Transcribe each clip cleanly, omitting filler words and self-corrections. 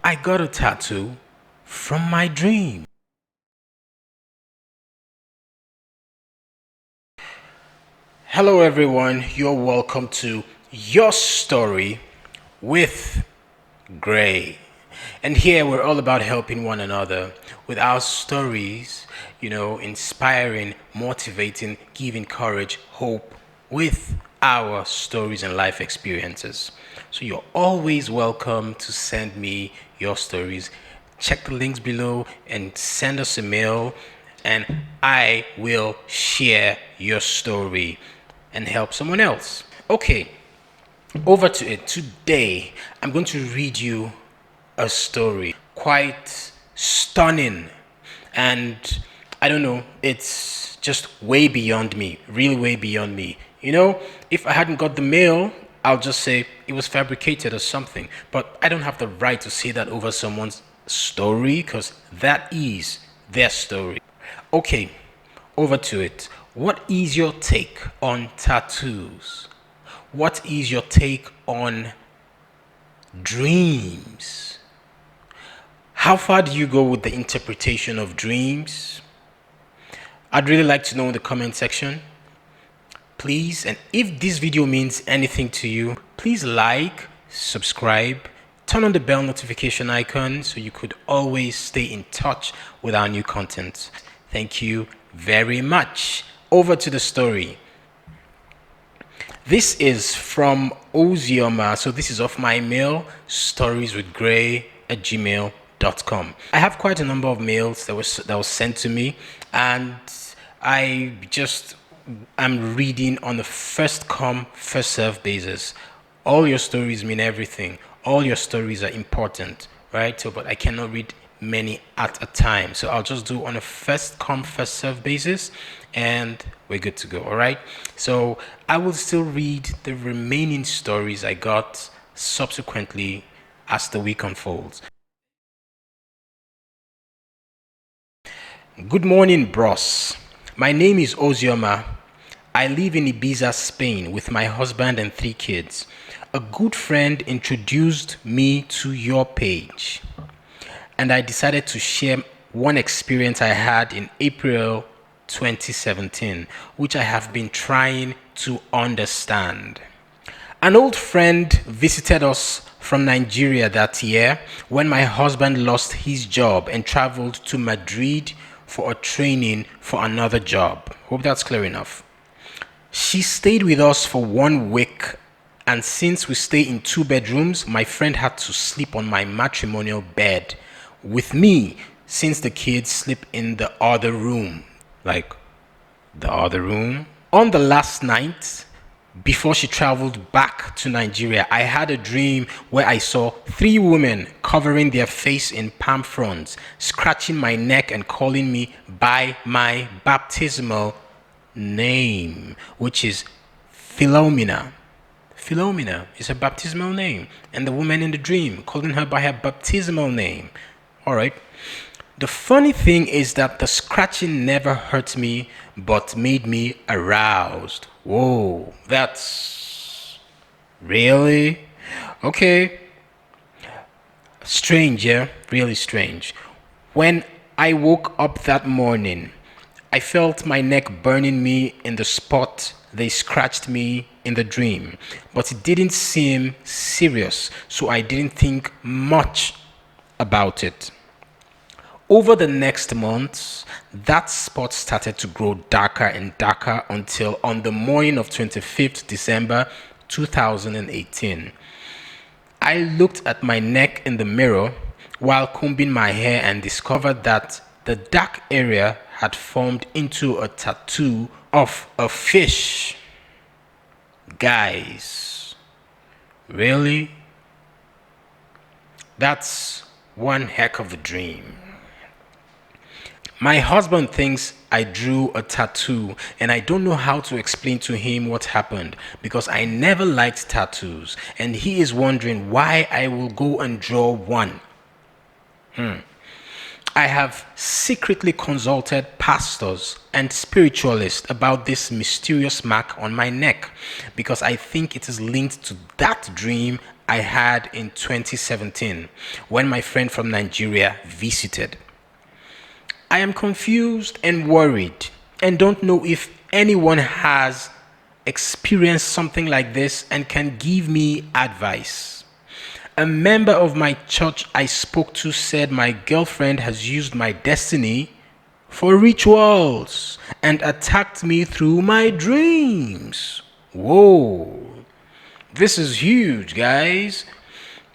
I got a tattoo from my dream. Hello, everyone. You're welcome to Your Story with Gray. And here we're all about helping one another with our stories, inspiring, motivating, giving courage, hope with our stories and life experiences. So you're always welcome to send me your stories. Check the links below and send us a mail, and I will share your story and help someone else. Okay, over to it. Today, I'm going to read you a story quite stunning, and I don't know, it's just way beyond me, really way beyond me. If I hadn't got the mail, I'll just say it was fabricated or something, but I don't have the right to say that over someone's story because that is their story. Okay, over to it. What is your take on tattoos? What is your take on dreams? How far do you go with the interpretation of dreams? I'd really like to know in the comment section. Please, and if this video means anything to you, please like, subscribe, turn on the bell notification icon so you could always stay in touch with our new content. Thank you very much. Over to the story. This is from Ozioma. So this is off my mail, storieswithgray@gmail.com. I have quite a number of mails that was sent to me, and I'm reading on a first come, first serve basis. All your stories mean everything. All your stories are important, right? So, but I cannot read many at a time. So I'll just do on a first come, first serve basis, and we're good to go. All right. So I will still read the remaining stories I got subsequently as the week unfolds. Good morning, bros. My name is Ozioma. I live in Ibiza, Spain with my husband and 3 kids. A good friend introduced me to your page, and I decided to share one experience I had in April 2017, which I have been trying to understand. An old friend visited us from Nigeria that year when my husband lost his job and traveled to Madrid for a training for another job. Hope that's clear enough. She stayed with us for 1 week, and since we stay in 2 bedrooms, my friend had to sleep on my matrimonial bed with me since the kids sleep in the other room. Like, the other room? On the last night, before she traveled back to Nigeria, I had a dream where I saw 3 women covering their face in palm fronds, scratching my neck and calling me by my baptismal name, which is Philomena. Philomena is her baptismal name, and the woman in the dream calling her by her baptismal name. All right. The funny thing is that the scratching never hurt me, but made me aroused. Whoa, that's really okay. Strange, yeah, really strange. When I woke up that morning, I felt my neck burning me in the spot they scratched me in the dream, but it didn't seem serious, so I didn't think much about it. Over the next months, that spot started to grow darker and darker until on the morning of 25th December 2018. I looked at my neck in the mirror while combing my hair and discovered that the dark area had formed into a tattoo of a fish. Guys, really? That's one heck of a dream. My husband thinks I drew a tattoo, and I don't know how to explain to him what happened because I never liked tattoos, and he is wondering why I will go and draw one. I have secretly consulted pastors and spiritualists about this mysterious mark on my neck because I think it is linked to that dream I had in 2017 when my friend from Nigeria visited. I am confused and worried and don't know if anyone has experienced something like this and can give me advice. A member of my church I spoke to said my girlfriend has used my destiny for rituals and attacked me through my dreams. Whoa, this is huge, guys.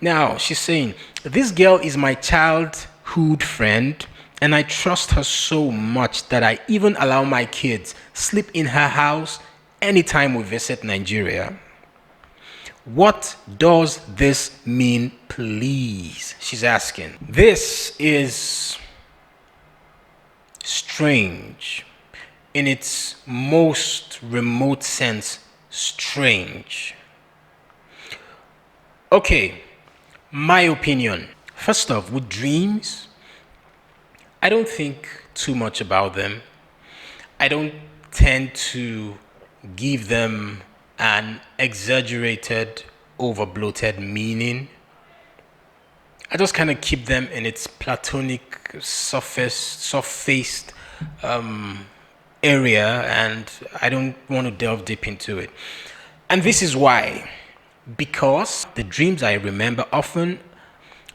Now, she's saying, this girl is my childhood friend, and I trust her so much that I even allow my kids sleep in her house anytime we visit Nigeria. What does this mean, please? She's asking. This is strange. In its most remote sense, strange. Okay, my opinion. First off, with dreams, I don't think too much about them. I don't tend to give them an exaggerated, over bloated meaning. I just kind of keep them in its platonic, soft-faced area, and I don't want to delve deep into it. And this is why. Because the dreams I remember often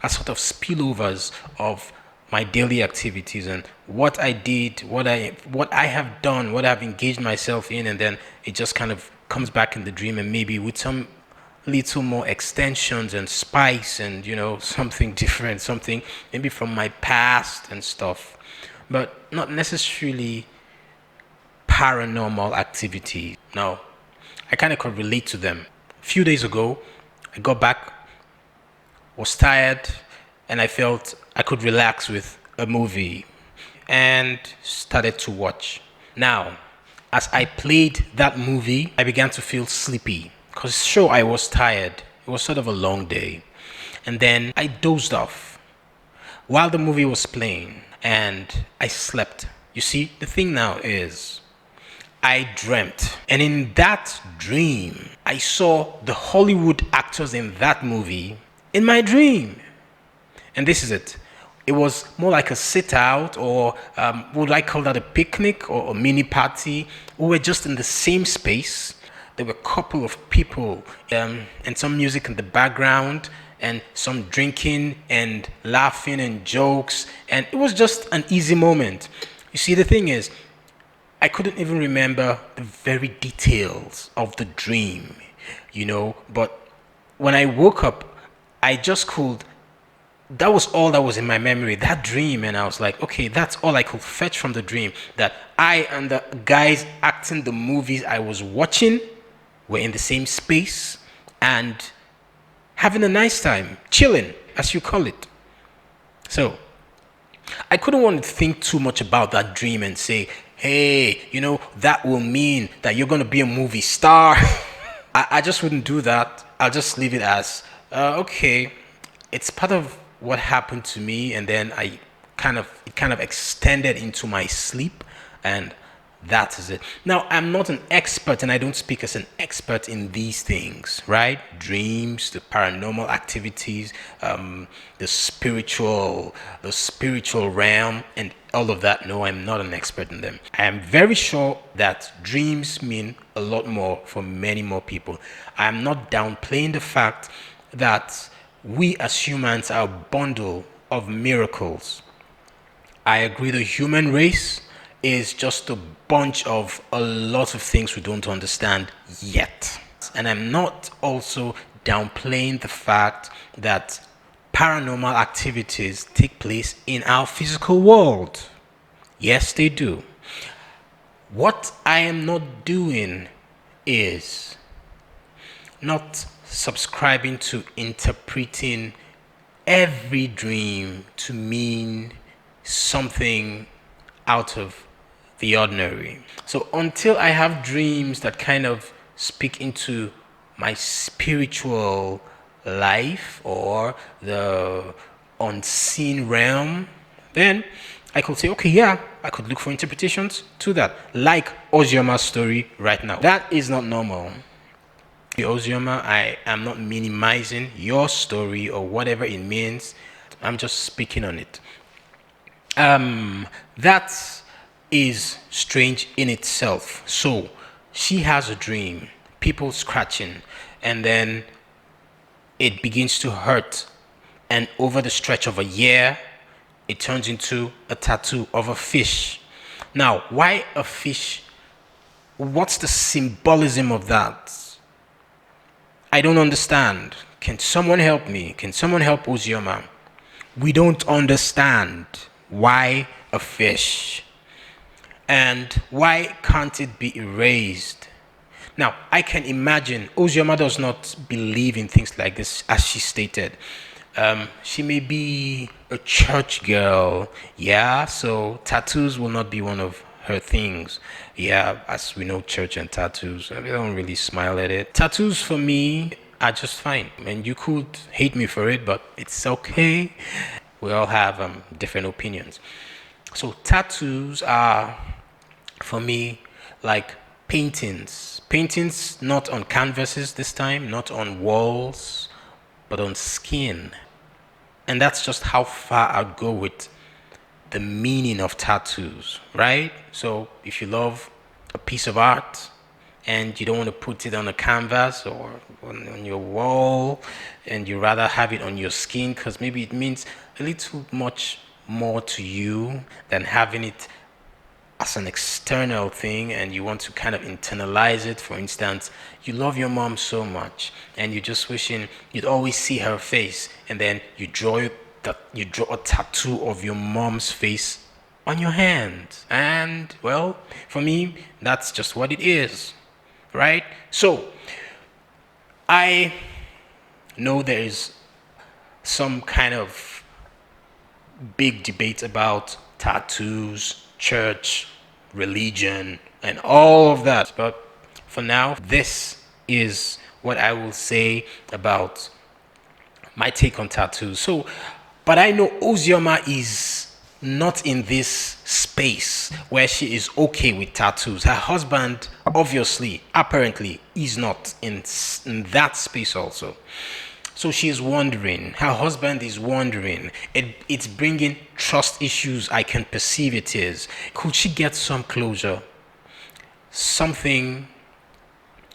are sort of spillovers of my daily activities and what I did, what I have done, what I've engaged myself in, and then it just kind of comes back in the dream, and maybe with some little more extensions and spice and something different, something maybe from my past and stuff, but not necessarily paranormal activity. No, I kind of could relate to them. A few days ago, I got back, was tired, and I felt I could relax with a movie and started to watch. Now, as I played that movie, I began to feel sleepy because sure, I was tired. It was sort of a long day. And then I dozed off while the movie was playing and I slept. You see, the thing now is I dreamt. And in that dream, I saw the Hollywood actors in that movie in my dream. And this is it. It was more like a sit out, or would I call that a picnic or a mini party? We were just in the same space. There were a couple of people and some music in the background and some drinking and laughing and jokes. And it was just an easy moment. You see, the thing is, I couldn't even remember the very details of the dream, but when I woke up, I just could, that was all that was in my memory, that dream. And I was like, okay, that's all I could fetch from the dream, that I and the guys acting the movies I was watching were in the same space and having a nice time, chilling, as you call it. So I couldn't want to think too much about that dream and say, hey, that will mean that you're going to be a movie star. I just wouldn't do that. I'll just leave it as, okay, it's part of what happened to me. And then it kind of extended into my sleep. And that is it. Now, I'm not an expert and I don't speak as an expert in these things, right? Dreams, the paranormal activities, the spiritual realm, and all of that. No, I'm not an expert in them. I am very sure that dreams mean a lot more for many more people. I am not downplaying the fact that we as humans are a bundle of miracles. I agree the human race is just a bunch of a lot of things we don't understand yet. And I'm not also downplaying the fact that paranormal activities take place in our physical world. Yes, they do. What I am not doing is not subscribing to interpreting every dream to mean something out of the ordinary. So until I have dreams that kind of speak into my spiritual life or the unseen realm, then I could say, okay, yeah, I could look for interpretations to that, like Ozioma's story right now. That is not normal. Ozioma, I am not minimizing your story or whatever it means. I'm just speaking on it. That is strange in itself. So she has a dream, people scratching, and then it begins to hurt. And over the stretch of a year, it turns into a tattoo of a fish. Now, why a fish? What's the symbolism of that? I don't understand. Can someone help me? Can someone help Ozioma? We don't understand why a fish. And why can't it be erased? Now, I can imagine Ozioma does not believe in things like this, as she stated. She may be a church girl, yeah, so tattoos will not be one of her things. Yeah, as we know, church and tattoos, I don't really smile at it. Tattoos for me are just fine. And you could hate me for it, but it's okay. We all have different opinions. So tattoos are, for me, like paintings. Paintings not on canvases this time, not on walls, but on skin. And that's just how far I'd go with the meaning of tattoos, right? So if you love a piece of art and you don't want to put it on a canvas or on your wall, and you rather have it on your skin because maybe it means a little much more to you than having it as an external thing, and you want to kind of internalize it. For instance, you love your mom so much and you're just wishing you'd always see her face, and then you draw a tattoo of your mom's face on your hand. And well, for me, that's just what it is, right? So I know there is some kind of big debate about tattoos, church, religion, and all of that. But for now, this is what I will say about my take on tattoos. So, but I know Ozioma is not in this space where she is okay with tattoos. Her husband, obviously, apparently, is not in that space also. So she is wondering, her husband is wondering, it's bringing trust issues, I can perceive it is. Could she get some closure? Something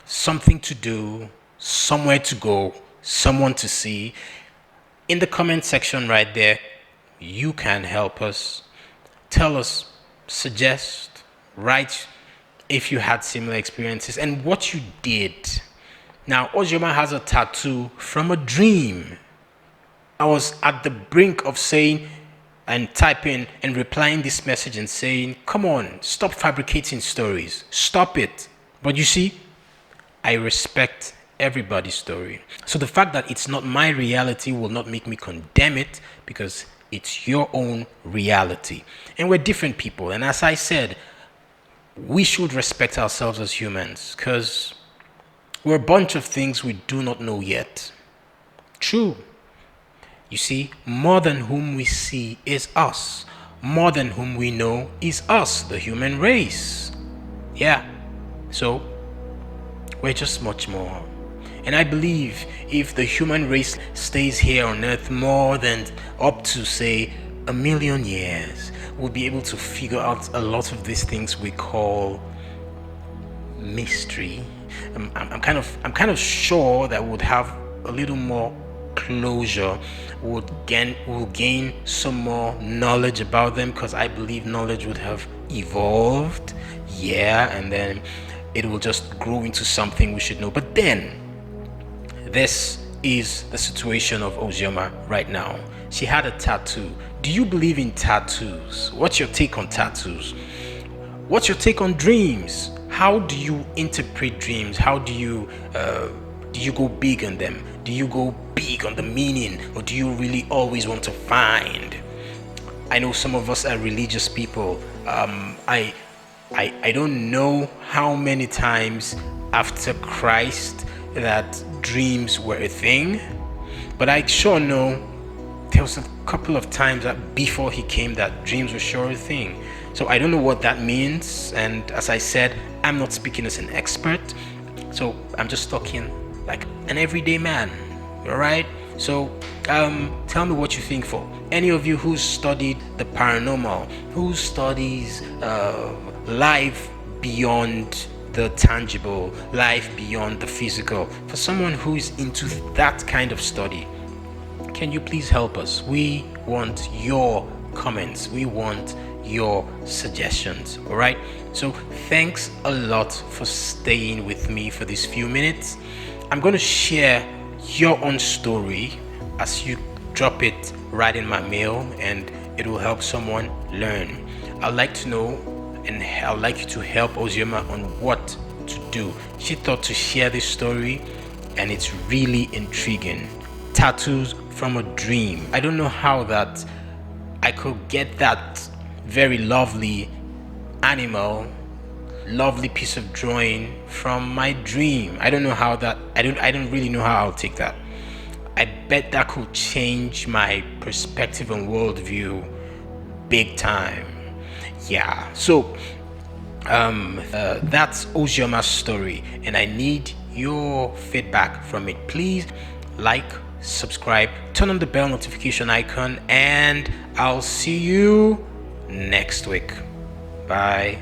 to do, somewhere to go, someone to see. In the comment section right there, you can help us. Tell us, suggest, write if you had similar experiences and what you did. Now, Ozioma has a tattoo from a dream. I was at the brink of saying and typing and replying this message and saying, come on, stop fabricating stories. Stop it. But you see, I respect everybody's story. So the fact that it's not my reality will not make me condemn it, because it's your own reality. And we're different people. And as I said, we should respect ourselves as humans, because we're a bunch of things we do not know yet. True. You see, more than whom we see is us. More than whom we know is us, the human race. Yeah. So, we're just much more. And I believe if the human race stays here on Earth more than up to, say, 1 million years, we'll be able to figure out a lot of these things we call mystery. I'm kind of sure that we'll have a little more closure. We'll gain some more knowledge about them, because I believe knowledge would have evolved. Yeah, and then it will just grow into something we should know. But then, this is the situation of Ozioma right now. She had a tattoo. Do you believe in tattoos? What's your take on tattoos? What's your take on dreams? How do you interpret dreams? How do you go big on them? Do you go big on the meaning, or do you really always want to find? I know some of us are religious people. I don't know how many times after Christ that dreams were a thing, but I sure know there was a couple of times that before he came that dreams were sure a thing. So I don't know what that means, and as I said, I'm not speaking as an expert, so I'm just talking like an everyday man. All right. So tell me what you think. For any of you who studied the paranormal, who studies life beyond the tangible, life beyond the physical, for someone who is into that kind of study, can you please help us? We want your comments. We want your suggestions. All right. So thanks a lot for staying with me for these few minutes. I'm going to share your own story as you drop it right in my mail, and it will help someone learn. I'd like to know, and I'd like you to help Ozioma on what to do. She thought to share this story, and it's really intriguing. Tattoos from a dream. I don't know how that I could get that very lovely animal, lovely piece of drawing from my dream. I don't know how that, I don't really know how I'll take that. I bet that could change my perspective and worldview big time. Yeah. So that's Ozioma's story, and I need your feedback from it. Please like, subscribe, turn on the bell notification icon, and I'll see you next week. Bye.